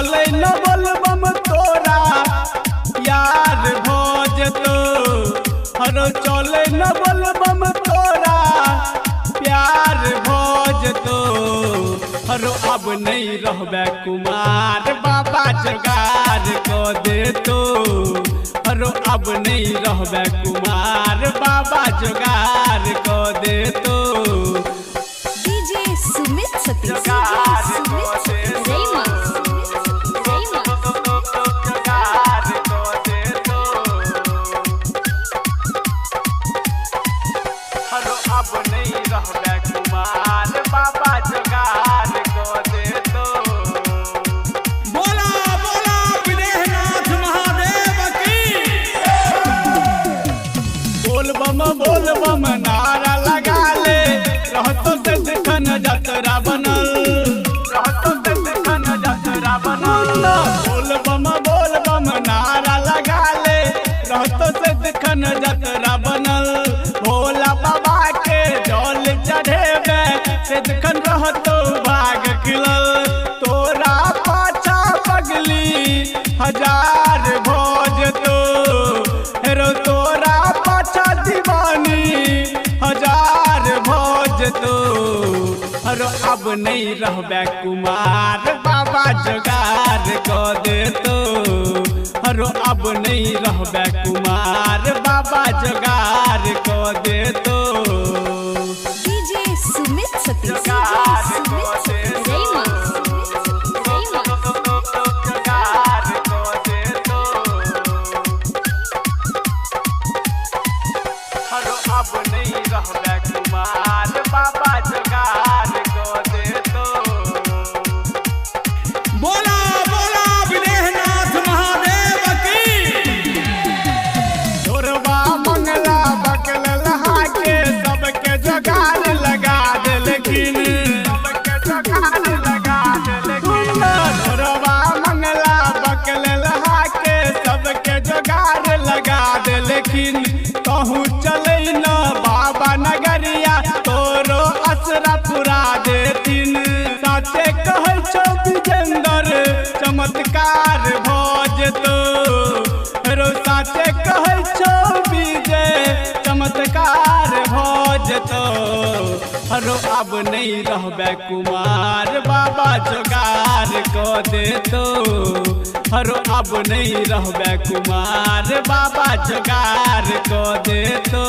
चले न बोलबम तोरा यार भोज तो हरो चले न बोलबम तोरा प्यार भोज तो हरो अब नहीं रहबे कुमार बाबा जोगार को दे तो हरो अब नहीं रहबे कुमार बाबा जोगार को दे तो डीजे सुमित सतीश अब नहीं रहबे कुमार बाबा जोगार को दे तो बोला बोला विदेहनाथ महादेव की बोलबम नारा लगा ले रहतो से दिखन जतरा बनल रहतो से दिखन जतरा बनल बोलबम नारा लगा ले रहतो से दिखन जतरा बनल भोला बाबा के जल चढ़ेबे से दिखन रहतो भाग खिलल तोरा पाछा पगली हजार भोज तो हेरो तोरा पाछा दीवानी हजार भोज तो हरो अब नहीं रहबे कुमार बाबा जोगार को दे तो हरो अब नहीं रहबे कुमार बाबा जोगार को दे तो डीजे सुमित सतीश जोगार को दे तो जोगार को दे तो हरो अब नहीं रहबे कुमार बाबा जोगार को दे तो बोला बोला विदेहनाथ महादेव की तोरवा मंगला बकल लहा के सबके जोगार लगा देलखिन सबके जोगार लगा देलखिन तोरवा मंगला बकल लहा के सबके जोगार लगा देलखिन कहूँ चले न बाबा नगरिया तोरो असरा पुरा देथिन साचे कहै छौ विजेंद्र चमत्कार भोज तो रो साचे कहै छौ विजय चमत्कार भोज तो हरो अब नहीं रहबे कुमार बाबा जोगार को दे तो हरो अब नहीं रहबे कुमार बाबा जोगार को दे तो